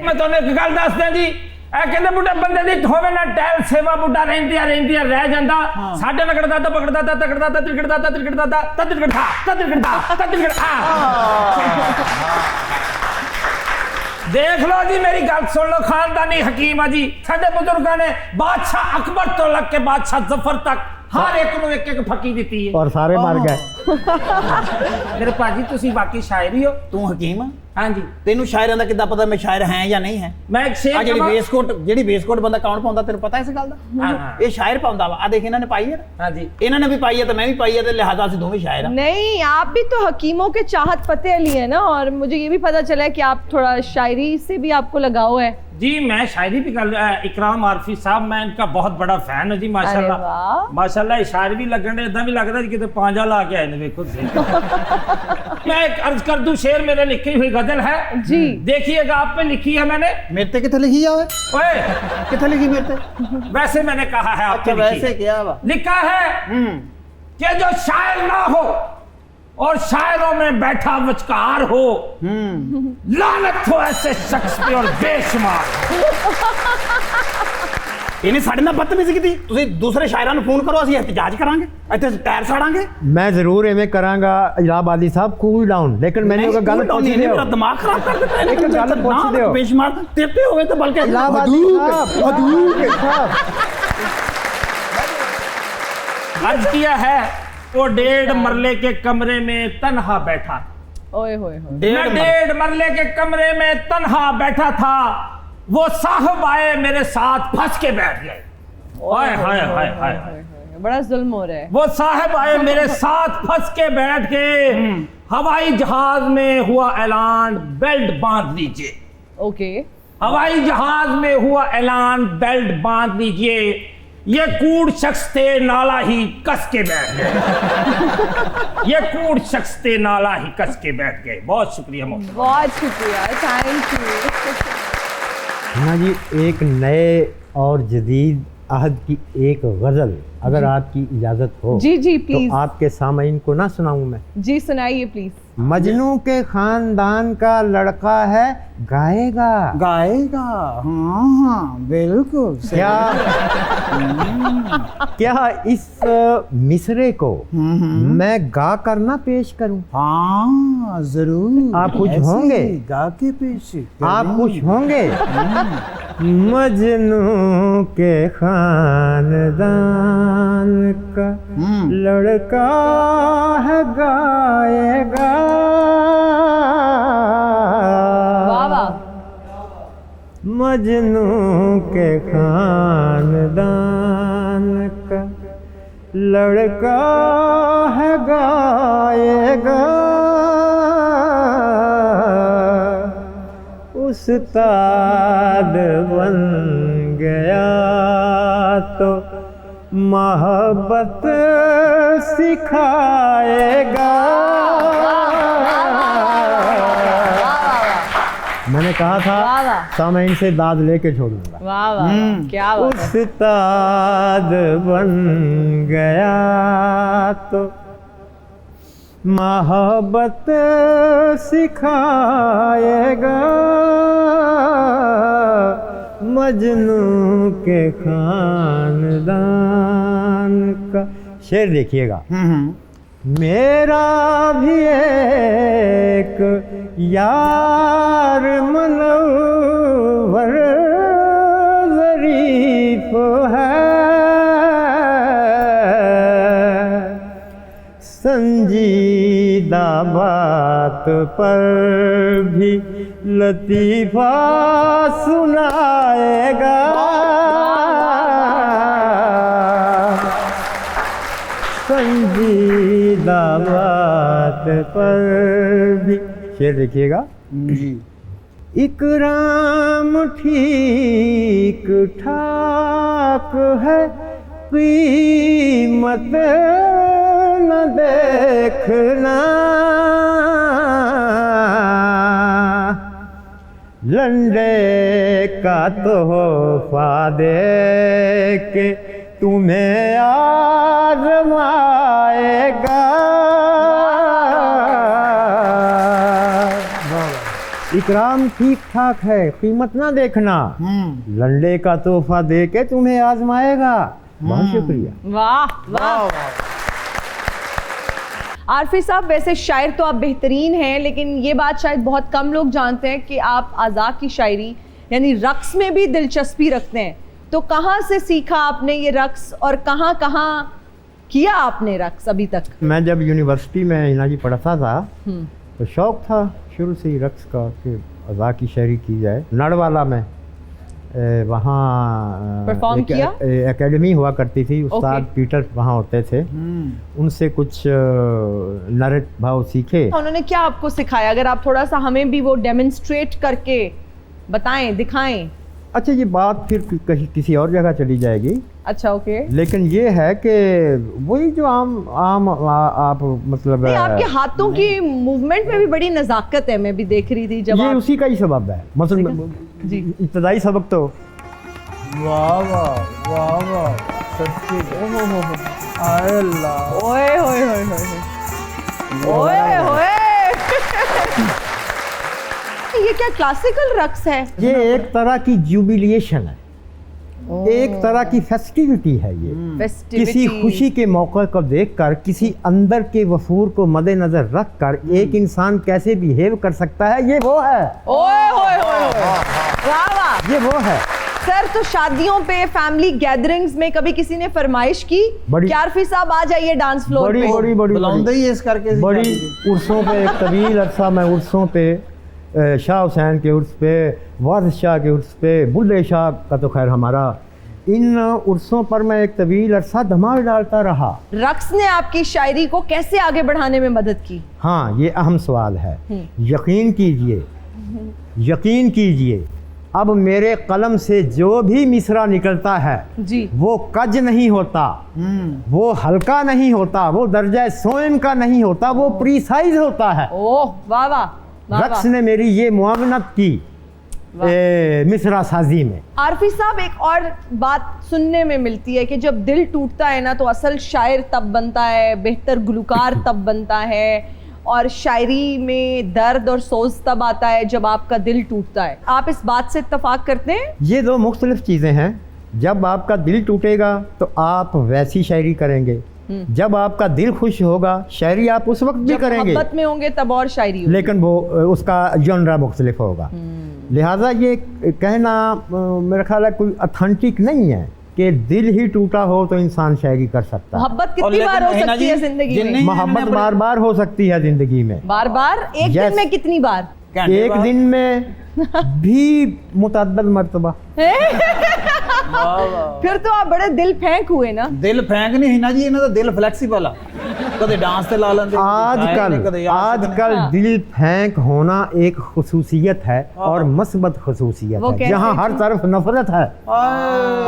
मैं तुहानू एक गल दस दियां जी, कहते बुढ़ा बंदे दी होवे ना टहल सेवा बुढ़ा रहिंदियां रह जांदा। साडे लगड़दा तो पकड़दा तकड़दा त्रिकड़दा त्रिकड़दा त्रिकड़दा। देख लो जी, मेरी गल सुन लो, खानदानी हकीम है जी। साडे बुजुर्गों ने बादशाह अकबर तो लग के बादशाह जफर तक हर एक नूं एक एक फकी दी है और सारे मर गए। मेरे भाजी तुसी बाकी शायर ही हो। तू हकीम? हाँ जी। तेनू शायरां दा किद्दां पता मैं शायर है या नहीं है? मैं एक शेर ਜਿਹੜੀ ਵੇਸਕੋਟ ਬੰਦਾ ਕੌਣ ਪਾਉਂਦਾ ਤੈਨੂੰ ਪਤਾ ਇਸ ਗੱਲ ਦਾ? ਇਹ ਸ਼ਾਇਰ ਪਾਉਂਦਾ ਵਾ। ਆ ਦੇਖ ਇਹਨਾਂ ਨੇ ਪਾਈ ਹੈ। हाँ जी। ਇਹਨਾਂ ਨੇ ਵੀ ਪਾਈ ਹੈ ਤੇ ਮੈਂ ਵੀ ਪਾਈ ਹੈ ਤੇ ਲਿਹਾਜ਼ਾ ਅਸੀਂ ਦੋਵੇਂ शायर हैं। नहीं, आप भी तो हकीमों के चाहत फतेह अली है ना, और मुझे ये भी पता चला है कि आप थोड़ा शायरी से भी आपको लगाव है। जी मैं शायरी भी कर इकराम आरफी साहब, मैं इनका बहुत बड़ा फैन हूं जी माशाल्लाह। माशाल्लाह शायर भी लगने इदा भी लगता जी किते पांजा ला के आए ने। देखो मैं एक अर्ज कर दूं, शेर मेरे लिखी हुई गजल है जी, देखिएगा। आप पे लिखी है मैंने। मेरे ते किथे लिखी है? ओए किथे लिखी मेरे ते? वैसे मैंने कहा है आपके। अच्छा वैसे क्या वा? लिखा है कि जो शायर ना हो और शायरों में बैठा वचकार हो, लानत हो ऐसे शख्स पे और बेशुमार। ਇਹਨੇ ਸਾਡੇ ਨਾਲ ਬਦਤਮੀਜ਼ੀ ਕੀਤੀ। ਤੁਸੀਂ ਦੂਸਰੇ ਸ਼ਾਇਰਾਂ ਨੂੰ ਫੋਨ ਕਰੋ, ਅਸੀਂ ਇhtਜਾਜ ਕਰਾਂਗੇ, ਇੱਥੇ ਟਾਇਰ ਸਾੜਾਂਗੇ। मैं जरूर एवें करांगा इलाहाबादी साहब, कूल डाउन। लेकिन मैंने एक गल पूछी दे, मेरा दिमाग खराब कर देता है। एक गल पूछी दे बेशुमार तेते होवे तो बल्कि इलाहाबादी साहब अर्ज किया है वो 1.5 मरले के कमरे में तन्हा बैठा। ओए होए होए। मैं 1.5 मरले के कमरे में तन्हा बैठा था, वो साहब आए मेरे साथ फंस के बैठ गए। हाय हाय हाय हाय, बड़ा जुल्म हो रहा है। वो साहब आए मेरे साथ फंस के बैठ गए। हवाई जहाज में हुआ ऐलान, बेल्ट बांध लीजिए। ओके। हवाई जहाज में हुआ ऐलान, बेल्ट बांध लीजिए। ये कूड़ शख्स थे, नाला ही कस के बैठ गए। ये कूड़ शख्स थे, नाला ही कस के बैठ गए। बहुत शुक्रिया मोहतरम। बहुत शुक्रिया, थैंक यू। हाँ जी, एक नए और जदीद अहद की एक गज़ल अगर आपकी इजाज़त हो जी जी प्लीज। तो आपके सामईन को ना सुनाऊं मैं? जी सुनाइए प्लीज। मजनू के खानदान का लड़का है, गाएगा गाएगा। हाँ हाँ बिल्कुल। क्या क्या इस मिसरे को मैं गा कर ना पेश करूं? हाँ जरूर। आप खुश होंगे? गा के पेश आप खुश होंगे? मजनू के खानदान का लड़का है, गाएगा। वाह वाह। मजनू के खानदान का लड़का है, गाएगा। उस्ताद बन गया तो मोहब्बत सिखाएगा। मैंने कहा था सामईन से दाद लेके छोड़ूंगा। वाह वाह, क्या बात है। उस्ताद बन गया तो मोहब्बत सिखाएगा। मजनू के खानदान का शेर देखिएगा। मेरा भी एक यार मनव्वर ज़रीफ़ है, संजीदा बात पर भी लतीफ़ा सुनाएगा। संजीदा बात पर भी। शेर देखिएगा। इकराम ठीक ठाक है, कीमत न देखना। लंडे का तोहफा दे के तुम्हें आज़माएगा। इकराम ठीक ठाक है, कीमत ना देखना, लंडे का तोहफा दे के तुम्हें आजमाएगा। बहुत शुक्रिया। वाह वाह। आरफी साहब, वैसे शायर तो आप बेहतरीन हैं, लेकिन ये बात शायद बहुत कम लोग जानते हैं कि आप आज़ा की शायरी यानी रक्स में भी दिलचस्पी रखते हैं। तो कहाँ से सीखा आपने ये रक्स और कहाँ कहाँ किया आपने रक्स अभी तक? मैं जब यूनिवर्सिटी में हिना जी पढ़ता था तो शौक़ था शुरू से ही रक्स का कि अज़ा की शायरी की जाए। नड़वाला में वहाँ परफॉर्म किया? एकेडमी हुआ करती थी, उस्ताद ओके। पीटर वहाँ होते थे, उनसे कुछ नरेट भाव सीखे। उन्होंने क्या आपको सिखाया? अगर आप थोड़ा सा हमें भी वो डेमोन्स्ट्रेट करके बताएं, दिखाएं। अच्छा, ये बात फिर कहीं किसी और जगह चली जाएगी। अच्छा, ओके। लेकिन ये है कि वही जो आप मतलब नहीं, आपके हाथों की मूवमेंट में भी बड़ी नजाकत है, मैं भी देख रही थी जब ये आप... उसी का ही सबब है। मतलब जी। इब्तदाई सबक तो वाह वाह वाह वाह, सच्ची आए अल्लाह। ओए होए होए होए ओए होए। ये क्या क्लासिकल रक्स है? ये एक तरह की जुबिलिएशन है, एक तरह की फेस्टिविटी है। ये किसी खुशी के मौके को देखकर, किसी अंदर के वफूर को मद्देनजर रखकर एक इंसान कैसे बिहेव कर सकता है, ये वो है। ओए होए होए होए। वाह वाह। ये वो है। सर, तो शादियों पे, फैमिली गैदरिंग्स में कभी किसी ने फरमाइश की बड़ी- कि आरफी साहब आ जाइए डांस फ्लोर बड़ी पे? बड़ी बड़ी बुलाਉਂਦੇ ही इस करके बड़ी उर्सों पे, एक तवील अरसा में उर्सों पे, शाह हुसैन के उर्स पे, वारिस शाह के उर्स पे, बुल्ले शाह का तो खैर हमारा, इन उर्सों पर मैं एक तवील अरसा धमाल डालता रहा। रक्स ने आपकी शायरी को कैसे आगे बढ़ाने में मदद की? हाँ, ये अहम सवाल है। यकीन कीजिए, यकीन कीजिए, अब मेरे कलम से जो भी मिसरा निकलता है जी, वो कज नहीं होता, वो हल्का नहीं होता, वो दर्जा सोएम का नहीं होता, वो प्रीसाइज होता है। ओह वाह वाह वाह रक्स वाह। ने मेरी ये मुआवनत की मिसरा साजी में। आरफी साहब, एक और बात सुनने में मिलती है कि जब दिल टूटता है ना तो असल शायर तब बनता है, बेहतर गुलकार तब बनता है, और शायरी में दर्द और सोज तब आता है जब आपका दिल टूटता है। आप इस बात से इत्तेफाक करते हैं? ये दो मुख्तलिफ चीज़ें हैं। जब आपका दिल टूटेगा तो आप वैसी शायरी करेंगे, जब आपका दिल खुश होगा शायरी आप उस वक्त भी जब करेंगे, मोहब्बत में होंगे तब और शायरी होगी। लेकिन वो उसका जॉनरा मुख्तलिफ होगा। लिहाजा ये कहना मेरा ख्याल है कोई ऑथेंटिक नहीं है कि दिल ही टूटा हो तो इंसान शायरी कर सकता है। मोहब्बत कितनी बार हो सकती है जिंदगी में? मोहब्बत बार बार हो सकती है जिंदगी में। बार बार? एक दिन में कितनी बार? एक दिन में भी मुतअद्दिद मर्तबा। फिर तो आप बड़े दिल फेंक हुए ना। दिल फेंक नहीं हिना जी, इन्हों दिल फ्लैक्सीबल आ, कदे डांस ते ला लेंदे, आजकल दिल फेंक होना एक खुसूसियत है और मस्बत खुसूसियत वो है, कैसे? जहाँ हर तरफ नफरत है,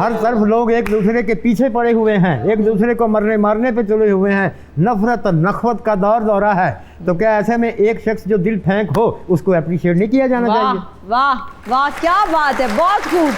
हर तरफ लोग एक दूसरे के पीछे पड़े हुए हैं, एक दूसरे को मारने पे चले हुए हैं, नफरत और नखवत का दौरा है। तो क्या ऐसे में एक शख्स जो दिल फेंक हो उसको अप्रिशिएट नहीं किया जाना चाहिए? वाह वाह वाह, क्या बात है, बहुत खूब।